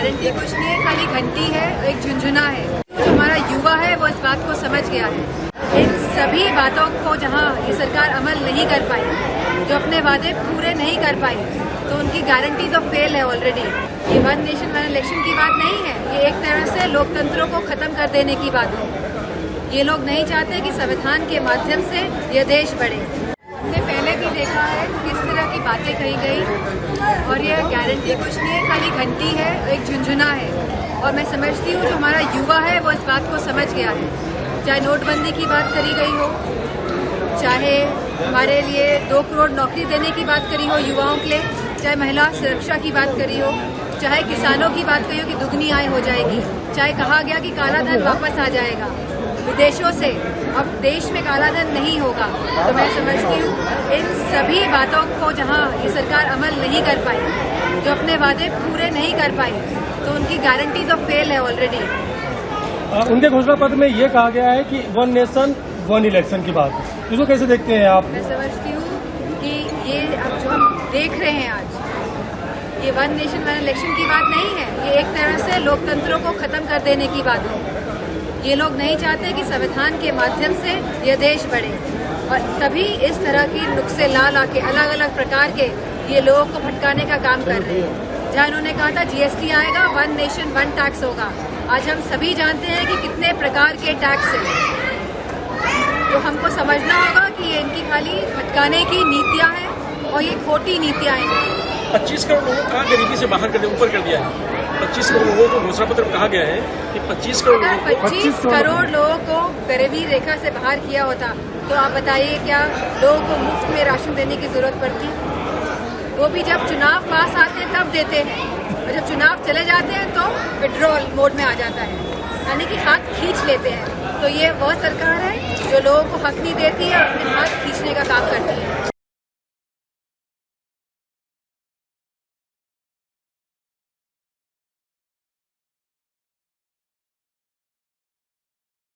Guarantee कुछ नहीं है, खाली घंटी है, एक झुंझुना है। जो हमारा युवा है वो इस बात को समझ गया है। इन सभी बातों को जहां ये सरकार अमल नहीं कर पाई, जो अपने वादे पूरे नहीं कर पाई, तो उनकी गारंटी तो फेल है ऑलरेडी। ये वन नेशन वन इलेक्शन की बात नहीं है, ये एक तरह से लोकतंत्रों को खत्म कर देने की बात है। ये लोग नहीं चाहते कि संविधान के माध्यम से ये देश बढ़े। हमने पहले भी देखा है किस तरह की बातें कही गई, और ये गारंटी कुछ नहीं है, खाली घंटी है, एक झुंझुना है। और मैं समझती हूँ जो हमारा युवा है वो इस बात को समझ गया है। चाहे नोटबंदी की बात करी गई हो, चाहे हमारे लिए 2 करोड़ नौकरी देने की बात करी हो युवाओं के लिए, चाहे महिला सुरक्षा की बात करी हो, चाहे किसानों की बात करी हो कि दुगनी आय हो जाएगी, चाहे कहा गया कि काला धन वापस आ जाएगा विदेशों से, अब देश में काला धन नहीं होगा। तो मैं समझती हूँ इन सभी बातों को जहाँ ये सरकार अमल नहीं कर पाई, जो अपने वादे पूरे नहीं कर पाई, तो उनकी गारंटी तो फेल है ऑलरेडी। उनके घोषणा पत्र में ये कहा गया है कि वन नेशन वन इलेक्शन की बात, इसको कैसे देखते हैं आप? मैं समझती हूँ कि ये अब जो हम देख रहे हैं आज, ये वन नेशन वन इलेक्शन की बात नहीं है, ये एक तरह से लोकतंत्रों को खत्म कर देने की बात है। ये लोग नहीं चाहते कि संविधान के माध्यम से ये देश बढ़े, और तभी इस तरह की नुक्से ला के अलग अलग प्रकार के ये लोगों को भटकाने का काम कर रहे हैं। जहाँ इन्होंने कहा था GST आएगा, वन नेशन वन टैक्स होगा, आज हम सभी जानते हैं कि कितने प्रकार के टैक्स हैं। तो हमको समझना होगा कि ये इनकी खाली भटकाने की नीतियाँ हैं, और ये खोटी नीतियाँ हैं। 25 करोड़ लोगों को कहा गरीबी से बाहर कर दिया, ऊपर कर दिया है। 25 करोड़ लोगों को घोषणा पत्र में कहा गया है कि 25 करोड़ लोगों को 25 करोड़ लोगों को गरीबी रेखा से बाहर किया होता, तो आप बताइए क्या लोगों को मुफ्त में राशन देने की जरूरत पड़ती? वो भी जब चुनाव पास आते हैं तब देते हैं, और जब चुनाव चले जाते हैं तो विड्रॉल मोड में आ जाता है, यानी कि हाथ खींच लेते हैं। तो ये वह सरकार है जो लोगों को हक नहीं देती है, अपने हाथ खींचने का काम करती है।